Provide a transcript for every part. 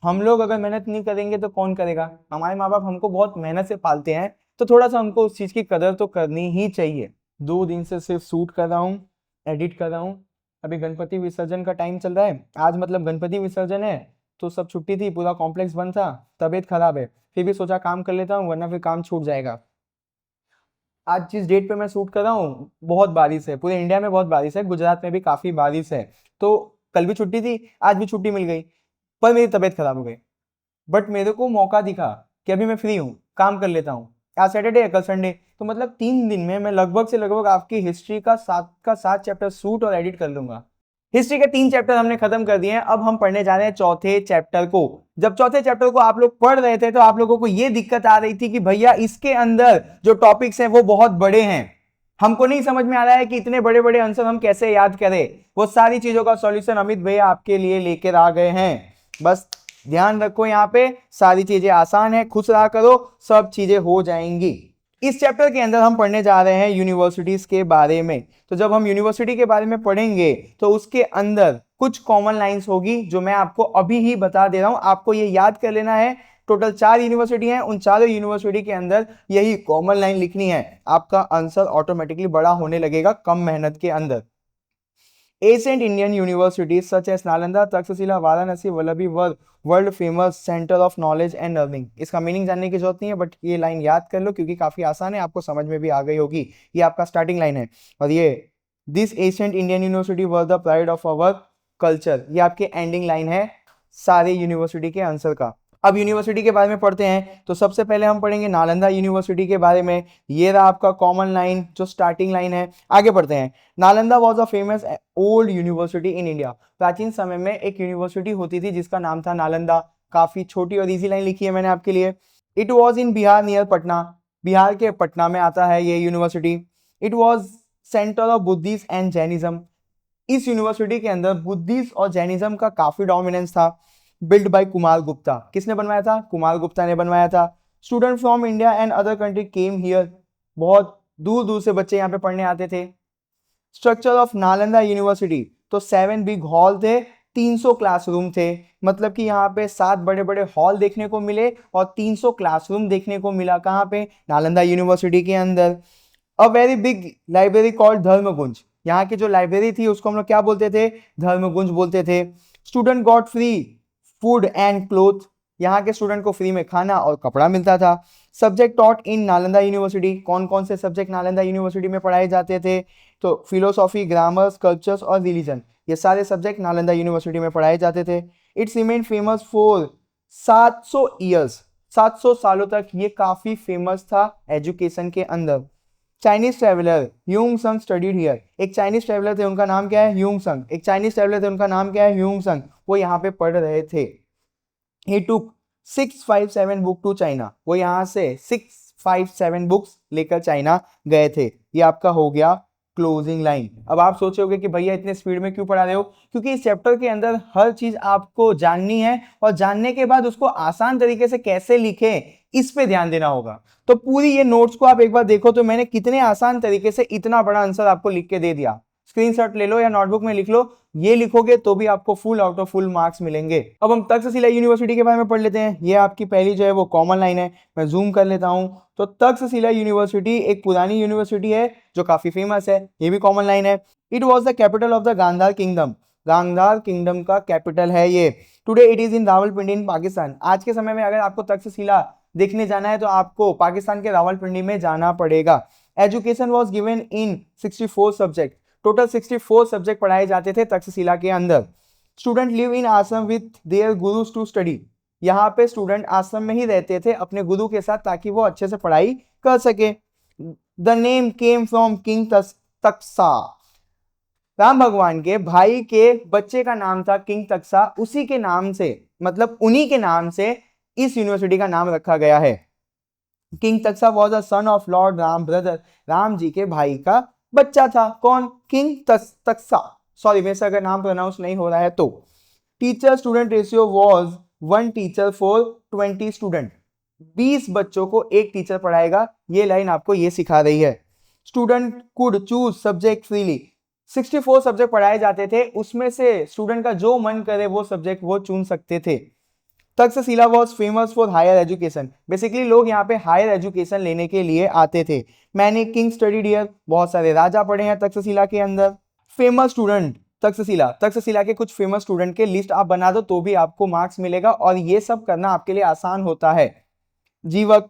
हम लोग अगर मेहनत नहीं करेंगे तो कौन करेगा? हमारे माँ बाप हमको बहुत मेहनत से पालते हैं, तो थोड़ा सा हमको उस चीज की कदर तो करनी ही चाहिए। 2 दिन से सिर्फ शूट कर रहा हूँ, एडिट कर रहा हूँ। अभी गणपति विसर्जन का टाइम चल रहा है, आज मतलब गणपति विसर्जन है, तो सब छुट्टी थी, पूरा कॉम्प्लेक्स बंद था, तबीयत खराब है, फिर भी सोचा काम कर लेता हूँ वरना फिर काम छूट जाएगा। आज जिस डेट पे मैं शूट कर रहा हूँ बहुत बारिश है, पूरे इंडिया में बहुत बारिश है, गुजरात में भी काफी बारिश है। तो कल भी छुट्टी थी, आज भी छुट्टी मिल गई, पर मेरी तबीयत खराब हो गई। बट मेरे को मौका दिखा कि अभी मैं फ्री हूँ, काम कर लेता हूँ। आज सैटरडे है, कल संडे, तो मतलब 3 दिन में मैं लगभग से लगभग आपकी हिस्ट्री का 7 चैप्टर शूट और एडिट कर लूंगा। हिस्ट्री के 3 चैप्टर हमने खत्म कर दिए हैं, अब हम पढ़ने जा रहे हैं चौथे चैप्टर को। जब चौथे चैप्टर को आप लोग पढ़ रहे थे तो आप लोगों को यह दिक्कत आ रही थी कि भैया इसके अंदर जो टॉपिक्स हैं वो बहुत बड़े हैं, हमको नहीं समझ में आ रहा है कि इतने बड़े बड़े आंसर हम कैसे याद करें। वो सारी चीजों का सॉल्यूशन अमित भैया आपके लिए लेकर आ गए हैं। बस ध्यान रखो, यहाँ पे सारी चीजें आसान है, खुश रहा करो, सब चीजें हो जाएंगी। इस चैप्टर के अंदर हम पढ़ने जा रहे हैं यूनिवर्सिटीज के बारे में। तो जब हम यूनिवर्सिटी के बारे में पढ़ेंगे तो उसके अंदर कुछ कॉमन लाइंस होगी जो मैं आपको अभी ही बता दे रहा हूं, आपको ये याद कर लेना है। टोटल 4 यूनिवर्सिटी हैं, उन चारों यूनिवर्सिटी के अंदर यही कॉमन लाइन लिखनी है, आपका आंसर ऑटोमेटिकली बड़ा होने लगेगा कम मेहनत के अंदर। Ancient Indian universities such as Nalanda, Takshashila, Varanasi, Vallabhi were world famous centre of knowledge and learning. इसका मीनिंग जानने की जरूरत नहीं है, बट ये लाइन याद कर लो क्योंकि काफी आसान है, आपको समझ में भी आ गई होगी। ये आपका स्टार्टिंग लाइन है। और ये this ancient Indian university were the pride of our culture, ये आपकी एंडिंग लाइन है सारे यूनिवर्सिटी के आंसर का। अब यूनिवर्सिटी के बारे में पढ़ते हैं, तो सबसे पहले हम पढ़ेंगे नालंदा यूनिवर्सिटी के बारे में। ये रहा आपका कॉमन लाइन जो स्टार्टिंग लाइन है। आगे बढ़ते हैं। Nalanda was a famous old university in India. प्राचीन समय में एक यूनिवर्सिटी होती थी जिसका नाम था नालंदा। काफी छोटी और इजी लाइन लिखी है मैंने आपके लिए। It was in Bihar near Patna, Bihar के पटना में आता है ये university. It was centre of Buddhism and Jainism. इस यूनिवर्सिटी के अंदर बुद्धिज्म और जैनिज्म का काफी डोमिनेंस था। बिल्ड बाय कुमार गुप्ता, किसने बनवाया था? कुमार गुप्ता ने बनवाया था। Student from India and other country came here, बहुत दूर दूर से बच्चे यहाँ पे पढ़ने आते थे। स्ट्रक्चर ऑफ नालंदा यूनिवर्सिटी, तो 7 बिग हॉल थे, 300 क्लासरूम थे। मतलब कि यहाँ पे 7 बड़े बड़े हॉल देखने को मिले और 300 क्लासरूम देखने को मिला। कहाँ पे? नालंदा यूनिवर्सिटी के अंदर। A very big library called Dharmagunj, यहाँ की जो लाइब्रेरी थी उसको हम लोग क्या बोलते थे? धर्मगुंज बोलते थे। Student got free food and cloth, यहाँ के स्टूडेंट को फ्री में खाना और कपड़ा मिलता था। Subject taught in Nalanda university, कौन कौन से सब्जेक्ट नालंदा यूनिवर्सिटी में पढ़ाए जाते थे? तो फिलोसॉफी, ग्रामर, स्कल्पचर्स और रिलीजन, ये सारे सब्जेक्ट नालंदा यूनिवर्सिटी में पढ़ाए जाते थे। It's remain famous for 700 years, 700 सालों तक ये काफी फेमस था एजुकेशन के अंदर। चाइनीज ट्रेवलर ह्यूंग संग स्टडीड हियर, एक चाइनीज ट्रेवलर थे उनका नाम क्या है? ह्यूंग संग। एक चाइनीज ट्रेवलर थे उनका नाम क्या है? ह्यूंग संग। वो यहाँ पे पढ़ रहे थे। ही टुक 657 बुक टू चाइना, वो यहाँ से 657 बुक्स लेकर चाइना गए थे। ये आपका हो गया क्लोजिंग लाइन। अब आप सोचोगे कि भैया इतने स्पीड में क्यों पढ़ा रहे हो? क्योंकि इस चैप्टर के अंदर हर चीज आपको जाननी है और जानने के बाद उसको आसान तरीके से कैसे लिखें इस पे ध्यान देना होगा। तो पूरी ये नोट्स को आप एक बार देखो तो मैंने कितने आसान तरीके से इतना बड़ा आंसर आपको लिख के दे दिया। स्क्रीनशॉट ले लो या नोटबुक में लिख लो, ये लिखोगे तो भी आपको full out of full marks मिलेंगे। अब हम तक्षशिला यूनिवर्सिटी के बारे में पढ़ लेते हैं। ये आपकी पहली जो है वो कॉमन लाइन है, मैं जूम कर लेता हूं। तो तक्षशिला यूनिवर्सिटी एक पुरानी यूनिवर्सिटी है जो काफी फेमस है, ये भी कॉमन लाइन है। It was the capital of the Gandhara kingdom, Gandhara kingdom का कैपिटल है ये। Today it is in Rawalpindi in Pakistan, आज के समय में अगर आपको तक्षशिला देखने जाना है तो आपको पाकिस्तान के रावलपिंडी में जाना पड़ेगा। Education was given in 64 subject, total 64 subject पढ़ाए जाते थे तक्षशिला के अंदर। स्टूडेंट लिव इन आश्रम with their gurus to study, यहाँ पे स्टूडेंट आश्रम में ही रहते थे अपने गुरु के साथ ताकि वो अच्छे से पढ़ाई कर सके। The name came from king Taksha, Ram भगवान के भाई के बच्चे का नाम था किंग तक्सा, उसी के नाम से मतलब उन्हीं के नाम से इस यूनिवर्सिटी का नाम रखा गया है। King Taksha was a son of lord Ram, brother Ram ji के भाई का बच्चा था। कौन? किंग तक्सा। सॉरी मेरे से अगर नाम प्रोनाउंस नहीं हो रहा है तो। Teacher student ratio was 1 teacher for 20 student, 20 बच्चों को एक टीचर पढ़ाएगा। ये लाइन आपको ये सिखा रही है। Student could choose subject freely, 64 subject पढ़ाए जाते थे, उसमें से स्टूडेंट का जो मन करे वो सब्जेक्ट वो चुन सकते थे। Takshashila was famous for higher education. Basically लोग यहाँ पे हायर एजुकेशन लेने के लिए आते थे। मैनी किंग स्टडीड हियर, बहुत सारे राजा पढ़े हैं तक्षशिला के अंदर। फेमस स्टूडेंट तक्षशिला के कुछ फेमस स्टूडेंट के लिस्ट आप बना दो तो भी आपको मार्क्स मिलेगा, और ये सब करना आपके लिए आसान होता है। जीवक,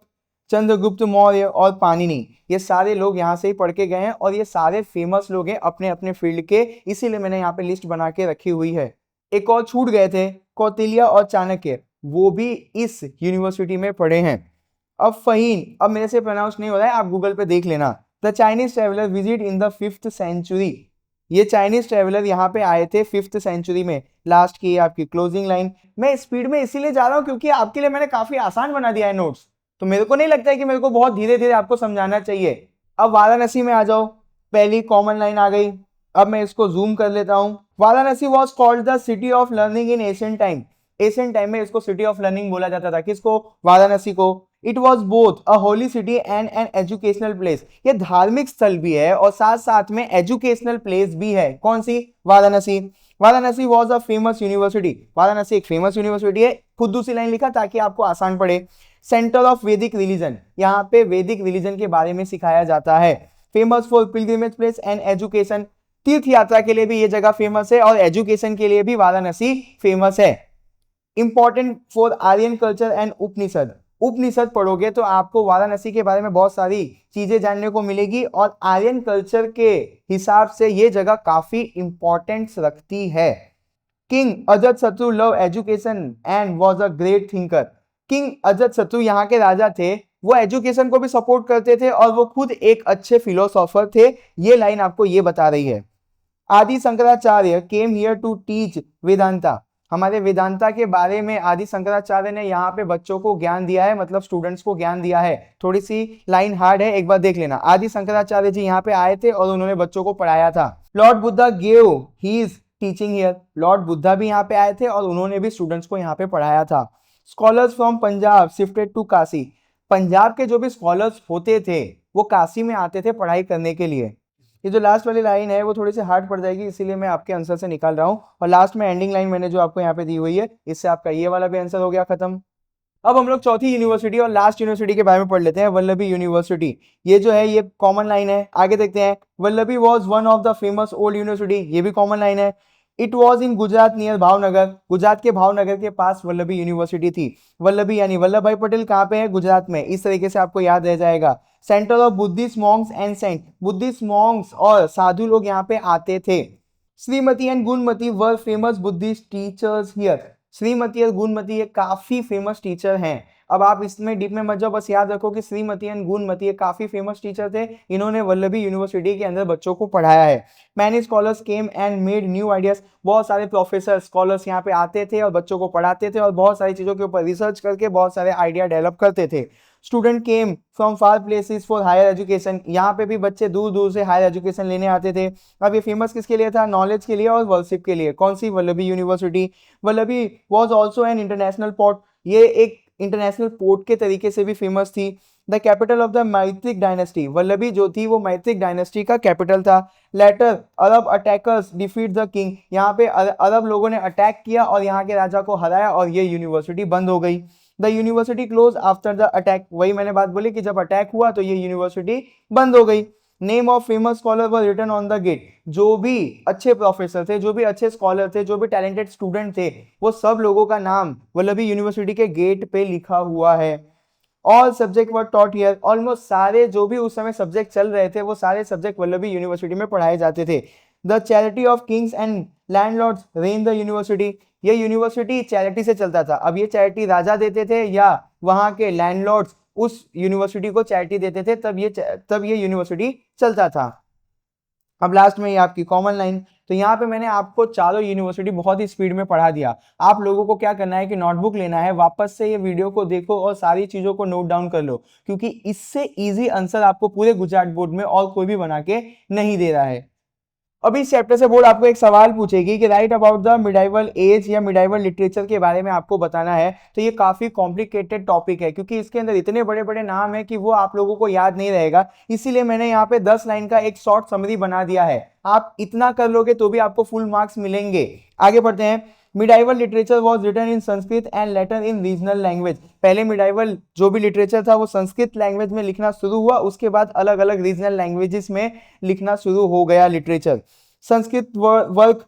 चंद्रगुप्त मौर्य और पाणिनि, ये सारे लोग यहाँ से ही पढ़ के गए हैं और ये सारे फेमस लोग हैं अपने अपने फील्ड के, इसीलिए मैंने यहाँ पे लिस्ट बना के रखी हुई है। एक और छूट गए थे, कौटिल्य और चाणक्य, वो भी इस यूनिवर्सिटी में पढ़े हैं। अब फहीन, अब मेरे से प्रोनाउंस नहीं हो रहा है, आप गूगल पे देख लेना। The Chinese traveller visit in the 5th century, ये चाइनीज ट्रेवलर यहाँ पे आए थे 5th सेंचुरी में। लास्ट की आपकी क्लोजिंग लाइन, मैं स्पीड में इसीलिए जा रहा हूँ क्योंकि आपके लिए मैंने काफी आसान बना दिया है नोट्स, तो मेरे को नहीं लगता है कि मेरे को बहुत धीरे धीरे आपको समझाना चाहिए। अब वाराणसी में आ जाओ, पहली कॉमन लाइन आ गई। अब मैं इसको जूम कर लेता हूँ। Varanasi was called the city of learning in ancient time, ancient time में इसको सिटी ऑफ लर्निंग बोला जाता था। किसको? वाराणसी को। It was both a holy city and an educational place, ये धार्मिक स्थल भी है और साथ साथ में एजुकेशनल प्लेस भी है। कौन सी? Varanasi. Varanasi was a famous university, Varanasi एक फेमस यूनिवर्सिटी है। खुद दूसरी लाइन लिखा ताकि आपको आसान पड़े। सेंटर ऑफ वैदिक रिलीजन, यहाँ पे वैदिक रिलीजन के बारे में सिखाया जाता है। Famous for pilgrimage place and education, तीर्थ यात्रा के लिए भी ये जगह फेमस है और एजुकेशन के लिए भी वाराणसी फेमस है। Important for Aryan culture and Upanishad, Upanishad पढ़ोगे तो आपको वाराणसी के बारे में बहुत सारी चीजें जानने को मिलेगी और आर्यन कल्चर के हिसाब से ये जगह काफी इंपॉर्टेंस रखती है। King Ajatashatru love education and was a great thinker, king Ajatashatru यहाँ के राजा थे, वो एजुकेशन को भी सपोर्ट करते थे और वो खुद एक अच्छे फिलोसोफर थे। ये लाइन आपको ये बता रही है। Adi Shankaracharya came here to teach Vedanta, हमारे वेदांता के बारे में आदि शंकराचार्य ने यहाँ पे बच्चों को ज्ञान दिया है, मतलब स्टूडेंट्स को ज्ञान दिया है। थोड़ी सी लाइन हार्ड है, एक बार देख लेना। आदि शंकराचार्य जी यहाँ पे आए थे और उन्होंने बच्चों को पढ़ाया था। Lord Buddha gave his teaching here, Lord Buddha भी यहाँ पे आए थे और उन्होंने भी स्टूडेंट्स को यहाँ पे पढ़ाया था। Scholars from Punjab shifted to Kashi, Punjab के जो भी स्कॉलर्स होते थे वो काशी में आते थे पढ़ाई करने के लिए। ये जो लास्ट वाली लाइन है वो थोड़ी सी हार्ड पड़ जाएगी, इसीलिए मैं आपके आंसर से निकाल रहा हूँ। और लास्ट में एंडिंग लाइन मैंने जो आपको यहाँ पे दी हुई है, इससे आपका ये वाला भी आंसर हो गया खत्म। अब हम लोग चौथी यूनिवर्सिटी और लास्ट यूनिवर्सिटी के बारे में पढ़ लेते हैं, वल्लभी यूनिवर्सिटी। ये जो है ये कॉमन लाइन है, आगे देखते हैं। Vallabhi was one of the famous old university, ये भी कॉमन लाइन है। It was in Gujarat near Bhavnagar, Gujarat के भावनगर के पास वल्लभी यूनिवर्सिटी थी। वल्लभी यानी वल्लभ भाई पटेल कहाँ पे है? गुजरात में। इस तरीके से आपको याद रह जाएगा। Centre of Buddhist monks and saint, Buddhist monks और साधु लोग यहाँ पे आते थे। Shrimati and Gunamati were famous Buddhist teachers here, Shrimati और गुणमती ये काफी फेमस टीचर हैं। अब आप इसमें डीप में मत जाओ, बस याद रखो कि श्रीमती एंड गुणमती ये काफी फेमस टीचर थे, इन्होंने वल्लभी यूनिवर्सिटी के अंदर बच्चों को पढ़ाया है। Many scholars came and made new ideas, बहुत सारे प्रोफेसर स्कॉलर्स यहाँ पे आते थे और बच्चों को पढ़ाते थे और बहुत सारी चीजों के ऊपर रिसर्च करके बहुत सारे आइडिया डेवलप करते थे। Student came from far places for higher education, यहाँ पे भी बच्चे दूर दूर से हायर एजुकेशन लेने आते थे। अब ये फेमस किसके लिए था? नॉलेज के लिए और वर्शिप के लिए। कौन सी? Vallabhi university. Vallabhi was also an international port, ये एक इंटरनेशनल पोर्ट के तरीके से भी फेमस थी। The capital of the Maitrak dynasty, Vallabhi जो थी वो मैत्रिक डायनेस्टी का कैपिटल था। Later Arab attackers defeat the king, यहाँ पे अरब लोगों ने अटैक किया और यहाँ के राजा को हराया और ये यूनिवर्सिटी बंद हो गई। The university close after the attack, वही मैंने बात बोली कि जब अटैक हुआ तो ये यूनिवर्सिटी बंद हो गई। Name of famous scholar were written on the gate, जो भी अच्छे प्रोफेसर थे, जो भी अच्छे स्कॉलर थे, जो भी टैलेंटेड स्टूडेंट थे, वो सब लोगों का नाम वल्लभी यूनिवर्सिटी के गेट पे लिखा हुआ है। All subject were taught here, almost सारे जो भी उस समय सब्जेक्ट चल रहे थे वो सारे सब्जेक्ट वल्लभी यूनिवर्सिटी में पढ़ाए जाते थे। The charity of Kings and landlords rain the university, ये यूनिवर्सिटी चैरिटी से चलता था। अब ये चैरिटी राजा देते थे या वहां के लैंडलॉर्ड्स उस यूनिवर्सिटी को चैरिटी देते थे, तब ये यूनिवर्सिटी चलता था। अब लास्ट में ये आपकी कॉमन लाइन, तो यहाँ पे मैंने आपको चारों यूनिवर्सिटी बहुत ही स्पीड में पढ़ा दिया। आप लोगों को क्या करना है कि नोटबुक लेना है, वापस से ये वीडियो को देखो और सारी चीजों को नोट डाउन कर लो, क्योंकि इससे इजी आंसर आपको पूरे गुजरात बोर्ड में और कोई भी बना के नहीं दे रहा है। अब इस चैप्टर से बोर्ड आपको एक सवाल पूछेगी कि write about the medieval age या मिडाइवल लिटरेचर के बारे में आपको बताना है। तो ये काफी कॉम्प्लिकेटेड टॉपिक है क्योंकि इसके अंदर इतने बड़े बड़े नाम है कि वो आप लोगों को याद नहीं रहेगा, इसीलिए मैंने यहाँ पे 10 लाइन का एक शॉर्ट समरी बना दिया है। आप इतना कर लोगे तो भी आपको फुल मार्क्स मिलेंगे। आगे बढ़ते हैं। Medieval literature was written in Sanskrit and later in regional language. पहले मिडाइवल जो भी लिटरेचर था वो संस्कृत लैंग्वेज में लिखना शुरू हुआ, उसके बाद अलग अलग रीजनल लैंग्वेजेस में लिखना शुरू हो गया लिटरेचर। संस्कृत वर्क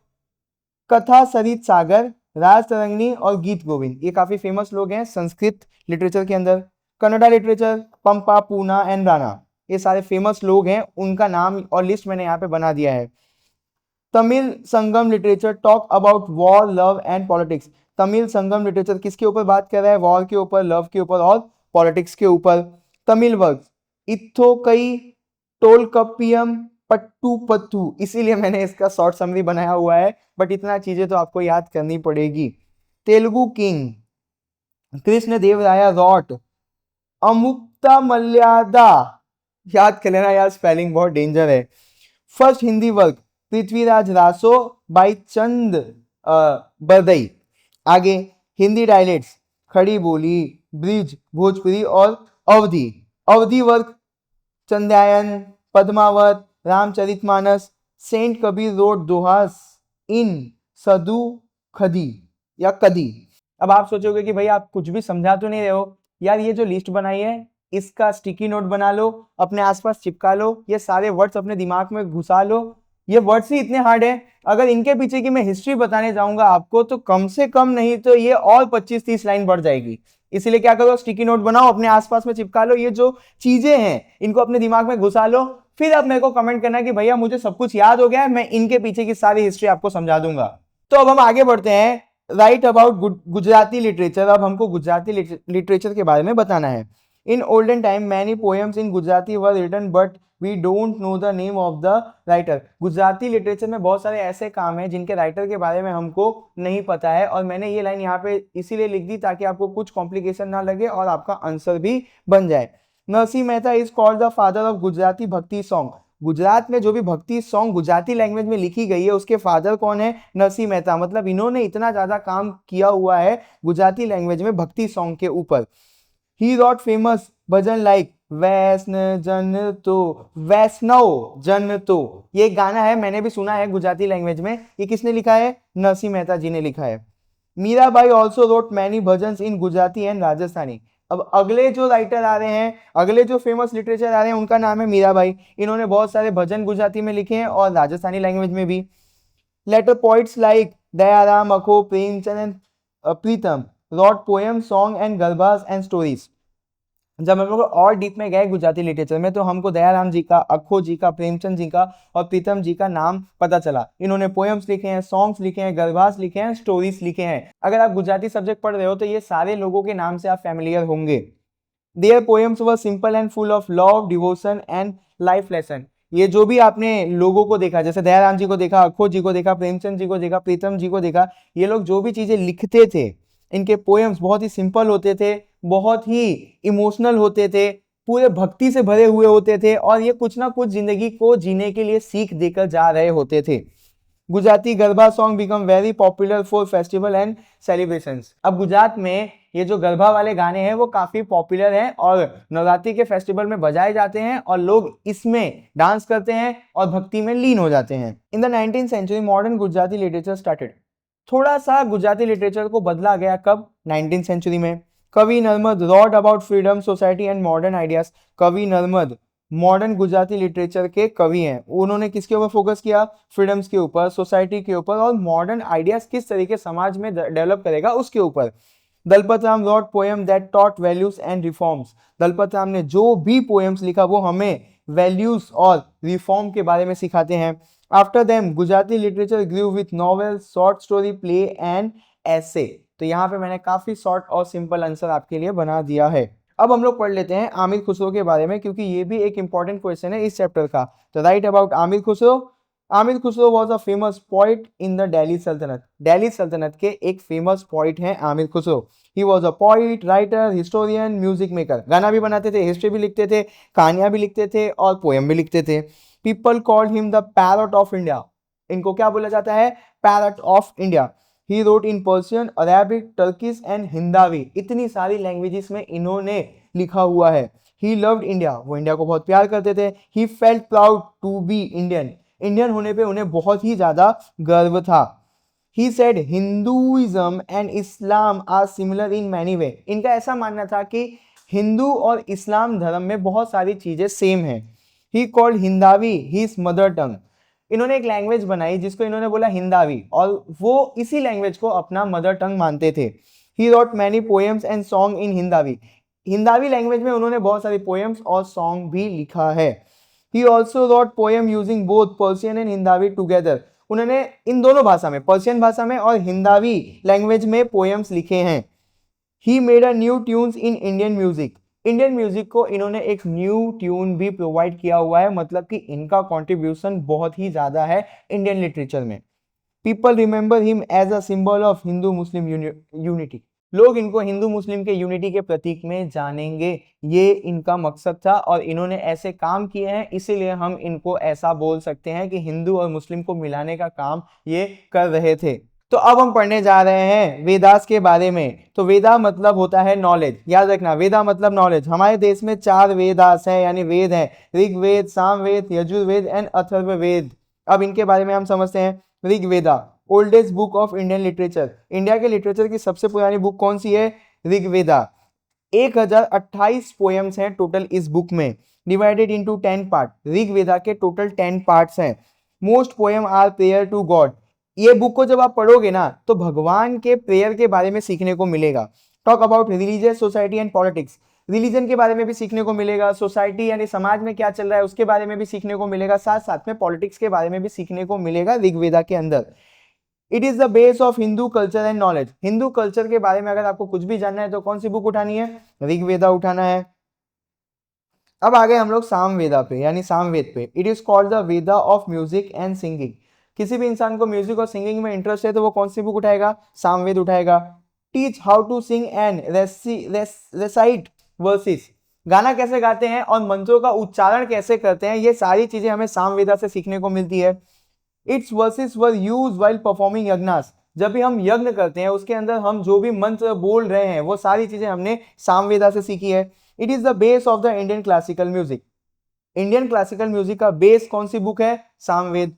कथा सरित सागर, राज तरंगिणी और गीत गोविंद, ये काफी फेमस लोग हैं संस्कृत लिटरेचर के अंदर। Kannada literature Pampa, Poona and Rana, ये सारे फेमस लोग हैं, उनका नाम और लिस्ट मैंने यहाँ पे बना दिया है। Tamil Sangam literature talk about war, love and politics. Tamil Sangam literature किसके ऊपर बात कर रहा है? वॉर के ऊपर, लव के ऊपर और पॉलिटिक्स के ऊपर। तमिल वर्क इथोकई, टोलकपियम, पट्टू पत्तू, इसीलिए मैंने इसका शॉर्ट समरी बनाया हुआ है, बट इतना चीजें तो आपको याद करनी पड़ेगी। तेलुगु किंग कृष्ण देव राया रॉट अमुक्ता मल्यादा, याद कर लेना यार, स्पेलिंग बहुत डेंजर है। First Hindi work Prithviraj Raso by Chand Bardai. आगे हिंदी डायलेक्ट्स खड़ी बोली, ब्रिज, भोजपुरी और Awadhi. Awadhi work Chandrayan, Padmavat, Ramcharitmanas, saint Kabir wrote dohas in सदु खदी या कदी। अब आप सोचोगे कि भाई आप कुछ भी समझा तो नहीं रहे हो यार, ये जो लिस्ट बनाई है इसका स्टिकी नोट बना लो, अपने आसपास चिपका लो, ये सारे वर्ड्स अपने दिमाग में घुसा लो। ये वर्ड्स ही इतने हार्ड है, अगर इनके पीछे की मैं हिस्ट्री बताने जाऊंगा आपको तो कम से कम नहीं तो ये और 25-30 लाइन बढ़ जाएगी। इसलिए क्या करो, स्टिकी नोट बनाओ, अपने आसपास में चिपका लो, ये जो चीजें हैं इनको अपने दिमाग में घुसा लो, फिर आप मेरे को कमेंट करना कि भैया मुझे सब कुछ याद हो गया है, मैं इनके पीछे की सारी हिस्ट्री आपको समझा दूंगा। तो अब हम आगे बढ़ते हैं, राइट अबाउट गुजराती लिटरेचर। अब हमको गुजराती लिटरेचर के बारे में बताना है। In olden time many poems in Gujarati were written but we don't know the name of the writer. Gujarati literature में बहुत सारे ऐसे काम हैं जिनके राइटर के बारे में हमको नहीं पता है, और मैंने ये लाइन यहाँ पे इसीलिए लिख दी ताकि आपको कुछ कॉम्प्लिकेशन ना लगे और आपका आंसर भी बन जाए। Narsinh Mehta is called the father of Gujarati bhakti song. Gujarat में जो भी भक्ति सॉन्ग गुजराती लैंग्वेज में लिखी गई है उसके फादर कौन है? नरसिंह मेहता। मतलब इन्होंने इतना ज्यादा काम किया हुआ है गुजराती लैंग्वेज में भक्ति सॉन्ग के ऊपर। ही रॉट फेमस भजन लाइक वैष्णव जन तो, वैष्णव जन तो, ये गाना है, मैंने भी सुना है गुजराती लैंग्वेज में। ये किसने लिखा है? नरसिंह मेहता जी ने लिखा है। Mirabai also wrote many bhajans in Gujarati and Rajasthani. अब अगले जो राइटर आ रहे हैं, अगले जो फेमस लिटरेचर आ रहे हैं, उनका नाम है मीराबाई। इन्होंने बहुत सारे भजन गुजराती में लिखे हैं और राजस्थानी लैंग्वेज में भी। Letter poets like Dayaram, Akho, Premchand and Pritam wrote poem, song and garbas and stories. जब हम लोग और डीप में गए गुजराती लिटरेचर में तो हमको दयाराम जी का, अखो जी का, प्रेमचंद जी का और प्रीतम जी का नाम पता चला। इन्होंने पोएम्स लिखे हैं, सॉन्ग्स लिखे हैं, गरबास लिखे हैं, स्टोरीज लिखे हैं। अगर आप गुजराती सब्जेक्ट पढ़ रहे हो तो ये सारे लोगों के नाम से आप फैमिलियर होंगे। Their poems were simple and full of love, devotion and life lesson. ये जो भी आपने लोगों को देखा, जैसे दयाराम जी को देखा, अखो जी को देखा, प्रेमचंद जी को देखा, प्रीतम जी को देखा, ये लोग जो भी चीजें लिखते थे इनके पोएम्स बहुत ही सिंपल होते थे, बहुत ही इमोशनल होते थे, पूरे भक्ति से भरे हुए होते थे, और ये कुछ ना कुछ जिंदगी को जीने के लिए सीख देकर जा रहे होते थे। Gujarati garba song become very popular for festival and celebrations. अब गुजरात में ये जो गरबा वाले गाने हैं वो काफी पॉपुलर हैं और नवरात्रि के फेस्टिवल में बजाए जाते हैं और लोग इसमें डांस करते हैं और भक्ति में लीन हो जाते हैं। In the 19th century modern Gujarati literature started. थोड़ा सा गुजराती लिटरेचर को बदला गया, कब? 19th सेंचुरी में। Kavi Narmad wrote about freedom, society and modern ideas. Kavi Narmad modern Gujarati literature के कवि हैं। उन्होंने किसके ऊपर फोकस किया? फ्रीडम्स के ऊपर, सोसाइटी के ऊपर और मॉडर्न आइडियाज किस तरीके समाज में डेवलप करेगा उसके ऊपर। Dalpat Ram wrote poem that taught values and reforms. Dalpat Ram ने जो भी पोएम्स लिखा वो हमें वैल्यूज और रिफॉर्म के बारे में सिखाते हैं। After them Gujarati literature grew with novel, short story, play and ऐसे। तो यहाँ पे मैंने काफी शॉर्ट और सिंपल आंसर आपके लिए बना दिया है। अब हम लोग पढ़ लेते हैं आमिर खुसरो के बारे में, क्योंकि ये भी एक इंपॉर्टेंट क्वेश्चन है इस चैप्टर का। तो right about Aamir Khusro. Aamir Khusro was a famous poet in the Delhi सल्तनत। दिल्ली सल्तनत के एक फेमस पोइट हैं Aamir Khusro. He was a poet, writer, historian, music maker. गाना भी बनाते थे, हिस्ट्री भी लिखते थे, कहानियां भी लिखते थे और पोएम भी लिखते थे। People called him the parrot of India. इनको क्या बोला जाता है? Parrot of India. He wrote in Persian, Arabic, Turkish and Hindavi. इतनी सारी लैंग्वेजेस में इन्होंने लिखा हुआ है। ही लव्ड इंडिया, वो इंडिया को बहुत प्यार करते थे। He felt proud to be Indian, Indian होने पे उन्हें बहुत ही ज्यादा गर्व था। He said Hinduism and Islam are similar in many वे। इनका ऐसा मानना था कि हिंदू और इस्लाम धर्म में बहुत सारी चीजें सेम हैं। He called Hindavi his mother tongue. इन्होंने एक लैंग्वेज बनाई जिसको इन्होंने बोला हिंदावी, और वो इसी लैंग्वेज को अपना मदर टंग मानते थे। He wrote many poems and song in Hindavi. Hindavi language में उन्होंने बहुत सारी पोएम्स और सॉन्ग भी लिखा है। He also wrote poem using both Persian and Hindavi together. उन्होंने इन दोनों भाषा में, पर्शियन भाषा में और हिंदावी लैंग्वेज में पोएम्स लिखे हैं। He made a new tunes in Indian music. Indian music को इन्होंने एक न्यू ट्यून भी प्रोवाइड किया हुआ है, मतलब कि इनका कंट्रीब्यूशन बहुत ही ज्यादा है इंडियन लिटरेचर में। People remember him as a symbol of Hindu Muslim unity. लोग इनको हिंदू मुस्लिम के यूनिटी के प्रतीक में जानेंगे, ये इनका मकसद था और इन्होंने ऐसे काम किए हैं, इसीलिए हम इनको ऐसा बोल सकते हैं कि हिंदू और मुस्लिम को मिलाने का काम ये कर रहे थे। तो अब हम पढ़ने जा रहे हैं वेदास के बारे में। तो वेदा मतलब होता है नॉलेज, याद रखना, वेदा मतलब नॉलेज। हमारे देश में 4 वेदास हैं, यानी वेद हैं, ऋग्वेद, सामवेद, यजुर्वेद एंड अथर्ववेद। अब इनके बारे में हम समझते हैं। Rigveda, oldest book of Indian literature. India के लिटरेचर की सबसे पुरानी बुक कौन सी है? ऋग्वेदा। 1028 पोएम्स हैं टोटल इस बुक में, डिवाइडेड इनटू 10 पार्ट। ऋग्वेदा के टोटल 10 पार्ट्स हैं। Most poem are prayer to god. ये बुक को जब आप पढ़ोगे ना तो भगवान के प्रेयर के बारे में सीखने को मिलेगा। Talk about religious society and politics. Religion के बारे में भी सीखने को मिलेगा, सोसाइटी यानी समाज में क्या चल रहा है उसके बारे में भी सीखने को मिलेगा, साथ साथ में पॉलिटिक्स के बारे में भी सीखने को मिलेगा ऋग्वेदा के अंदर। It is the base of Hindu culture and knowledge. Hindu culture के बारे में अगर आपको कुछ भी जानना है तो कौन सी बुक उठानी है? ऋग्वेदा उठाना है। अब आ गए हम लोग सामवेदा पे, यानी सामवेद पे। It is called the Veda of music and singing. किसी भी इंसान को म्यूजिक और सिंगिंग में इंटरेस्ट है तो वो कौन सी बुक उठाएगा? सामवेद उठाएगा। Teach how to sing and recite verses. गाना कैसे गाते हैं और मंत्रों का उच्चारण कैसे करते हैं, ये सारी चीजें हमें सामवेदा से सीखने को मिलती है। It's verses were use while performing yajnas. जब भी हम यज्ञ करते हैं उसके अंदर हम जो भी मंत्र बोल रहे हैं वो सारी चीजें हमने सामवेदा से सीखी है। It is the base of the Indian classical music. Indian classical music का बेस कौन सी बुक है? सामवेद।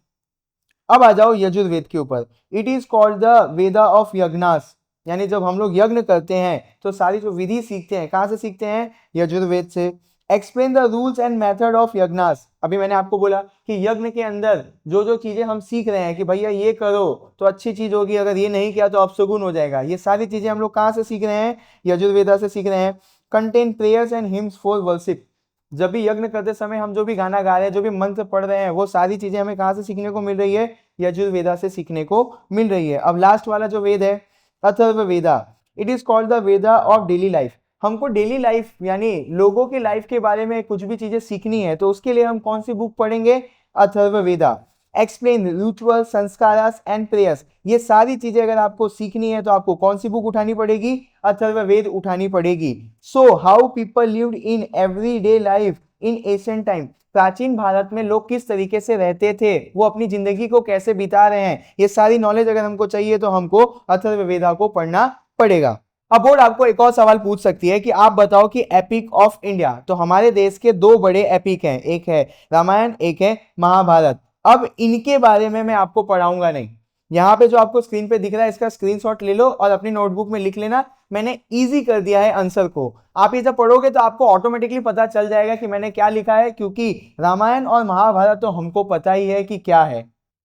अब आ जाओ यजुर्वेद के ऊपर। It is called the Veda of yajnas, यानी जब हम लोग यज्ञ करते हैं तो सारी जो विधि सीखते हैं कहां से सीखते हैं? यजुर्वेद से। Explain the rules and method of yajnas. अभी मैंने आपको बोला कि यज्ञ के अंदर जो जो चीजें हम सीख रहे हैं कि भैया ये करो तो अच्छी चीज होगी, अगर ये नहीं किया तो अपशगुन हो जाएगा, ये सारी चीजें हम लोग कहां से सीख रहे हैं? यजुर्वेदा से सीख रहे हैं। Contain prayers and hymns for worship. जब भी यज्ञ करते समय हम जो भी गाना गा रहे हैं, जो भी मंत्र पढ़ रहे हैं, वो सारी चीजें हमें कहां से सीखने को मिल रही है? यजुर्वेदा से सीखने को मिल रही है। अब लास्ट वाला जो वेद है Atharvaveda. It is called the Veda of daily life. हमको डेली लाइफ यानी लोगों की लाइफ के बारे में कुछ भी चीजें सीखनी है तो उसके लिए हम कौन सी बुक पढ़ेंगे? Atharvaveda. Explain ritual, samskaras and prayers. ये सारी चीजें अगर आपको सीखनी है तो आपको कौन सी बुक उठानी पड़ेगी? अथर्ववेद उठानी पड़ेगी। So how people lived in everyday life in ancient time. प्राचीन भारत में लोग किस तरीके से रहते थे, वो अपनी जिंदगी को कैसे बिता रहे हैं, ये सारी नॉलेज अगर हमको चाहिए तो हमको अथर्ववेदा को पढ़ना पड़ेगा। अब बोर्ड आपको एक और सवाल पूछ सकती है कि आप बताओ कि एपिक ऑफ इंडिया। तो हमारे देश के 2 बड़े एपिक हैं, एक है रामायण, एक है महाभारत। अब इनके बारे में मैं आपको पढ़ाऊंगा नहीं। यहाँ पे जो आपको स्क्रीन पे दिख रहा है इसका स्क्रीनशॉट ले लो और अपनी नोटबुक में लिख लेना। मैंने इजी कर दिया है आंसर को। आप ये जब पढ़ोगे तो आपको ऑटोमेटिकली पता चल जाएगा कि मैंने क्या लिखा है, क्योंकि रामायण और महाभारत तो हमको पता ही है कि क्या है।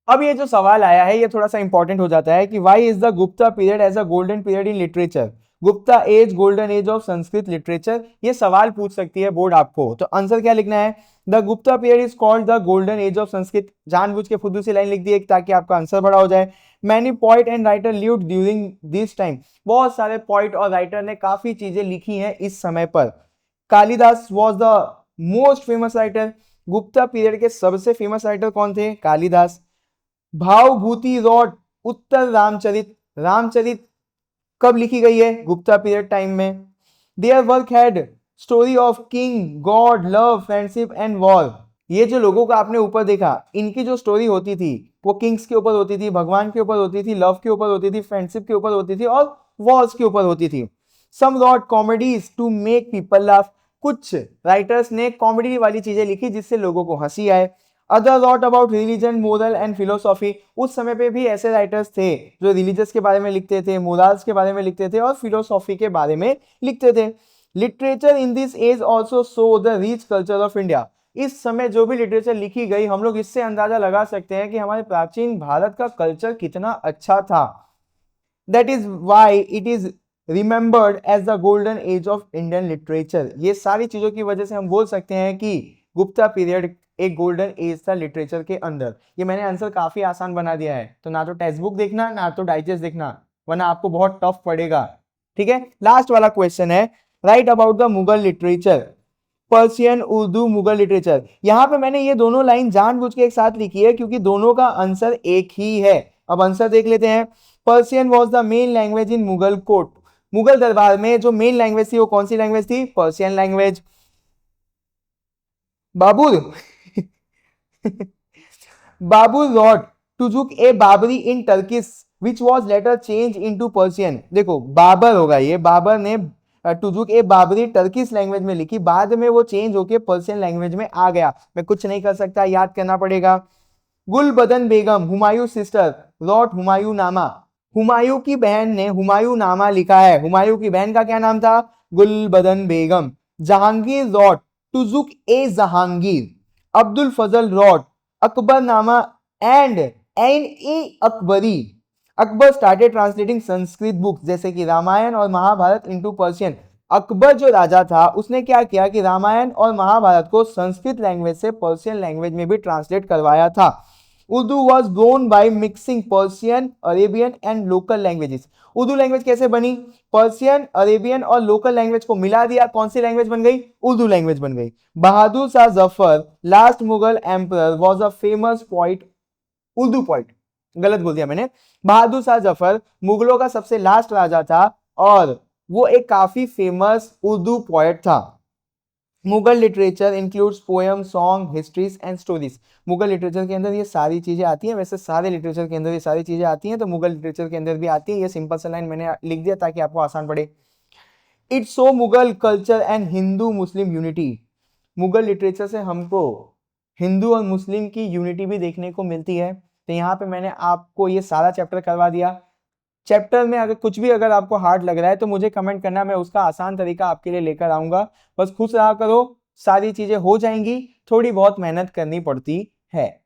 अब ये जो सवाल आया है ये थोड़ा सा इंपॉर्टेंट हो जाता है कि why is the Gupta period as a golden period in literature. Gupta age golden age of Sanskrit literature, ये सवाल पूछ सकती है बोर्ड आपको। तो आंसर क्या लिखना है? The Gupta period is called the golden age of Sanskrit. जानबूझ के फुद्दू सी लाइन लिख दी है ताकि आपका आंसर बड़ा हो जाए। Many poet and writer lived during this time. बहुत सारे पोइट और राइटर ने काफी चीजें लिखी हैं इस समय पर। Kalidas was the most famous writer. Gupta period के सबसे फेमस राइटर कौन थे? कालिदास। भावभूति रॉट उत्तर रामचरित। रामचरित कब लिखी गई है? गुप्ता पीरियड टाइम में। Their work had story of king, God, love, friendship and war. ये जो लोगों का आपने ऊपर देखा, इनकी जो स्टोरी होती थी वो किंग्स के ऊपर होती थी, भगवान के ऊपर होती थी, लव के ऊपर होती थी, फ्रेंडशिप के ऊपर होती थी और वॉर्स के ऊपर होती थी। Some wrote comedies to make people laugh. कुछ राइटर्स ने कॉमेडी वाली चीजें लिखी जिससे लोगों को हंसी आए। Other wrote about religion, moral and philosophy. उस समय पे भी ऐसे राइटर्स थे जो रिलीजियस के बारे में लिखते थे, मोरल्स के बारे में लिखते थे और फिलोसॉफी के बारे में लिखते थे। Literature in this age also show the rich culture of India. इस समय जो भी लिटरेचर लिखी गई, हम लोग इससे अंदाजा लगा सकते हैं कि हमारे प्राचीन भारत का कल्चर कितना अच्छा था। That is why it is remembered as the golden age of Indian literature. ये सारी चीजों की वजह से हम बोल सकते हैं कि गुप्ता पीरियड एक गोल्डन एज था लिटरेचर के अंदर। ये मैंने आंसर काफी आसान बना दिया है, तो ना तो टेक्स्ट बुक देखना ना तो डाइजेस्ट देखना, वरना आपको बहुत टफ पड़ेगा। ठीक है, लास्ट वाला क्वेश्चन है, right about the Mughal literature, Persian, Urdu, Mughal literature. यहां पे मैंने ये दोनों लाइन जानबूझ के एक साथ लिखी है क्योंकि दोनों का आंसर एक ही है। अब आंसर देख लेते हैं। Persian was the main language in Mughal court. Mughal दरबार में जो मेन लैंग्वेज थी वो कौन सी लैंग्वेज थी? Persian language. Babur Babur wrote Tuzuk e Baburi in Turkish which was later change into Persian. देखो बाबर होगा ये, बाबर ने टुजुक ए बाबरी टर्किश लैंग्वेज में लिखी, बाद में वो चेंज होके पर्शियन लैंग्वेज में आ गया। मैं कुछ नहीं कर सकता, याद करना पड़ेगा। गुलबदन बेगम, हुमायूं सिस्टर, रॉट हुमायूं नामा। हुमायूं की बहन ने हुमायूं नामा लिखा है। हुमायूं की बहन का क्या नाम था? Gulbadan Begum. Jahangir wrote Tuzuk e Jahangir. Abdul Fazal wrote Akbarnama and Ain e Akbari. Akbar started translating Sanskrit books जैसे कि रामायण और महाभारत इनटू पर्शियन। अकबर जो राजा था उसने क्या किया कि रामायण और महाभारत को संस्कृत लैंग्वेज से पर्शियन लैंग्वेज में भी ट्रांसलेट करवाया था। Urdu was grown by mixing Persian, Arabian and local languages. Urdu language कैसे बनी? पर्शियन, अरेबियन और लोकल लैंग्वेज को मिला दिया, कौन सी लैंग्वेज बन गई? उर्दू लैंग्वेज बन गई। Bahadur Shah Zafar, last Mughal emperor, was a famous poet, Urdu poet. गलत बोल दिया मैंने। बहादुर शाह जफर मुगलों का सबसे लास्ट राजा था और वो एक काफी फेमस उर्दू पोएट था। Mughal literature includes poem, song, histories and stories. Mughal literature के अंदर ये सारी चीजें आती हैं, वैसे सारे लिटरेचर के अंदर ये सारी चीजें आती हैं, तो मुगल लिटरेचर के अंदर भी आती है। ये सिंपल सा लाइन मैंने लिख दिया ताकि आपको आसान पड़े। It's so Mughal culture and Hindu Muslim unity. Mughal literature से हमको हिंदू और मुस्लिम की यूनिटी भी देखने को मिलती है। तो यहाँ पे मैंने आपको ये सारा चैप्टर करवा दिया। चैप्टर में अगर कुछ भी अगर आपको हार्ड लग रहा है तो मुझे कमेंट करना, मैं उसका आसान तरीका आपके लिए लेकर आऊंगा। बस खुश रहा करो, सारी चीजें हो जाएंगी, थोड़ी बहुत मेहनत करनी पड़ती है।